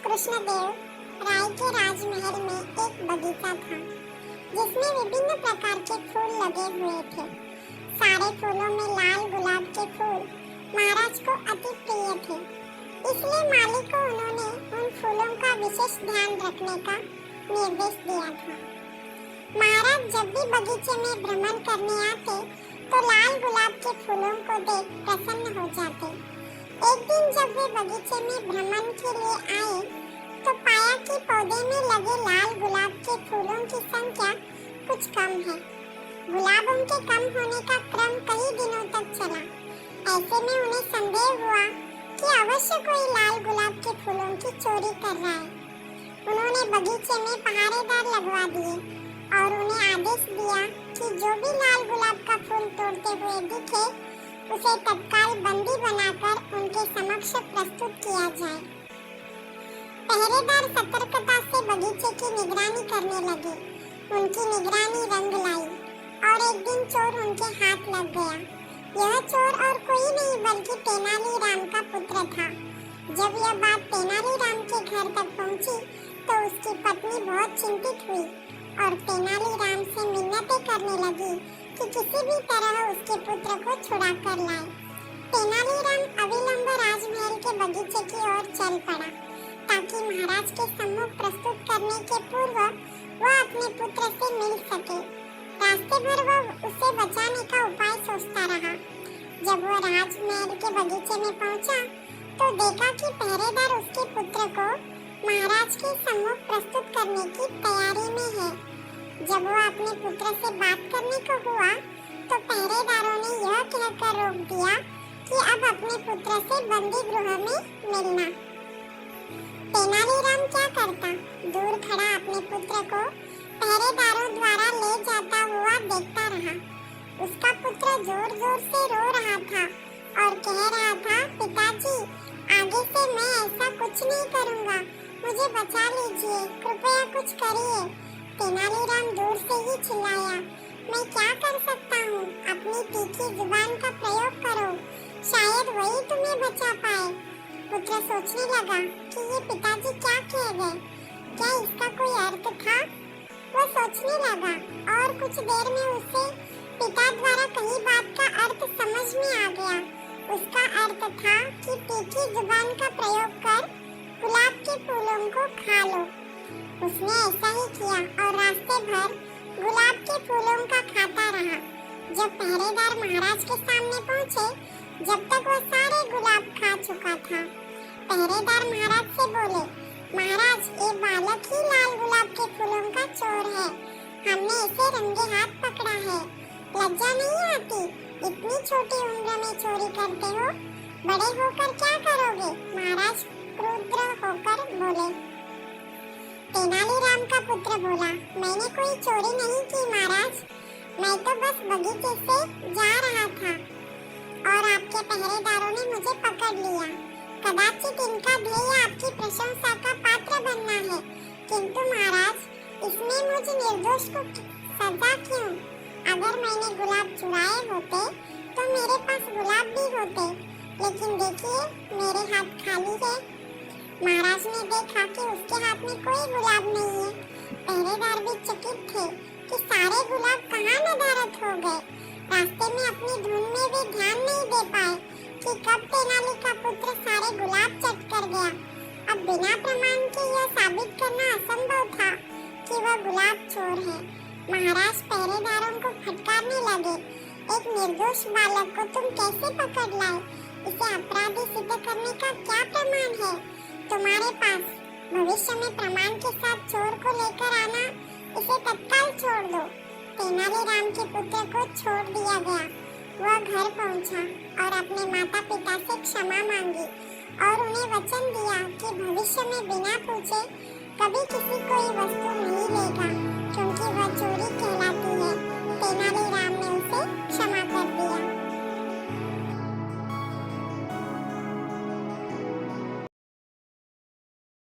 कृष्णदेव राय के राजमहल में एक बगीचा था जिसमें विभिन्न प्रकार के फूल लगे हुए थे। सारे फूलों में लाल गुलाब के फूल महाराज को अति प्रिय थे, इसलिए माली को उन्होंने उन फूलों का विशेष ध्यान रखने का निर्देश दिया था। महाराज जब भी बगीचे में भ्रमण करने आते तो लाल गुलाब के फूलों को देख प्रसन्न हो जाते। एक दिन जब वे बगीचे में भ्रमण के लिए आए तो पाया कि पौधे में लगे लाल गुलाब के फूलों की संख्या कुछ कम है। गुलाबों के कम होने का क्रम कई दिनों तक चला। ऐसे में उन्हें संदेह हुआ कि अवश्य कोई लाल गुलाब के फूलों की चोरी कर रहा है। उन्होंने बगीचे में पहरेदार लगवा दिए और उन्हें आदेश दिया कि जो भी लाल गुलाब का फूल तोड़ते हुए दिखे उसे तत्काल बंदी बनाकर उनके समक्ष प्रस्तुत किया जाए। पहरेदार सतर्कता से बगीचे की निगरानी करने लगे। उनकी निगरानी रंग लाई और एक दिन चोर उनके हाथ लग गया। यह चोर और कोई नहीं बल्कि तेनालीराम का पुत्र था। जब यह बात तेनालीराम के घर तक पहुंची तो उसकी पत्नी बहुत चिंतित हुई और तेनालीराम से मिन्नतें करने लगी कि किसी भी तरह उसके पुत्र को छुड़ा कर लाए। तेनालीराम अविलंब राजमहल के बगीचे की ओर चल पड़ा ताकि महाराज के सम्मुख प्रस्तुत करने के पूर्व वह अपने पुत्र से मिल सके। रास्ते भर वह उसे बचाने का उपाय सोचता रहा। जब वह राजमहल के बगीचे में पहुंचा तो देखा कि पहरेदार उसके पुत्र को महाराज के सम्मुख प्रस्तुत करने की तैयारी में है। जब वह अपने पुत्र से बात करने को हुआ तो पहरेदारों ने यह कहकर रोक दिया कि अब अपने पुत्र से बंदी गृह में मिलना। तेनालीराम क्या करता, दूर खड़ा अपने पुत्र को पहरेदारों द्वारा ले जाता हुआ देखता रहा। उसका पुत्र जोर जोर से रो रहा था और कह रहा था, पिताजी आगे से मैं ऐसा कुछ नहीं करूँगा, मुझे बचा लीजिए, कृपया कुछ करिए। तेनालीराम दूर से ही चिल्लाया, मैं क्या कर सकता हूँ, अपनी तीखी जुबान का प्रयोग करो, शायद वही तुम्हें बचा पाए। पुत्र सोचने लगा कि ये पिताजी क्या कह गए, क्या इसका कोई अर्थ था? वह सोचने लगा और कुछ देर में उसे पिता द्वारा कही बात का अर्थ समझ में आ गया। उसका अर्थ था कि तीखी जुबान का प्रयोग कर गुलाब के फूलों को खा लो। उसने ऐसा ही किया और रास्ते भर गुलाब के फूलों का खाता रहा। जब पहरेदार महाराज के सामने पहुंचे, जब तक वह सारे गुलाब खा चुका था, पहरेदार महाराज से बोले, महाराज ये बालक ही लाल गुलाब के फूलों का चोर है, हमने इसे रंगे हाथ पकड़ा है। लज्जा नहीं आती, इतनी छोटी उम्र में चोरी करते हो, बड़े होकर क्या करोगे? महाराज क्रुद्ध होकर बोले। तेनालीराम का पुत्र बोला, मैंने कोई चोरी नहीं की महाराज, मैं तो बस बगीचे से जा रहा था और आपके पहरेदारों ने मुझे पकड़ लिया। कदाचित इनका ध्येय आपकी प्रशंसा का पात्र बनना है, किंतु महाराज इसमें मुझ निर्दोष को सजा क्यों? अगर मैंने गुलाब चुराए होते तो मेरे पास गुलाब भी होते, लेकिन देखिए मेरे हाथ खाली है। महाराज ने देखा कि उसके हाथ में कोई गुलाब नहीं है। पहरेदार भी चकित थे कि सारे गुलाब कहाँ नदारद हो गए। रास्ते में अपनी धुन में भी ध्यान नहीं दे पाए कि कब तेनाली का पुत्र सारे गुलाब चट कर गया। अब बिना प्रमाण के यह साबित करना असंभव था कि वह गुलाब चोर है। महाराज पहरेदारों को फटकारने लगे, एक निर्दोष बालक को तुम कैसे पकड़ लाए? इसे अपराधी सिद्ध करने का क्या प्रमाण है तुम्हारे पास? भविष्य में प्रमाण के साथ चोर को लेकर आना, इसे तत्काल छोड़ दो। तेनालीराम के पुत्र को छोड़ दिया गया। वह घर पहुंचा और अपने माता पिता से क्षमा मांगी और उन्हें वचन दिया कि भविष्य में बिना पूछे कभी किसी कोई वस्तु नहीं लेगा, क्योंकि वह चोरी कहलाती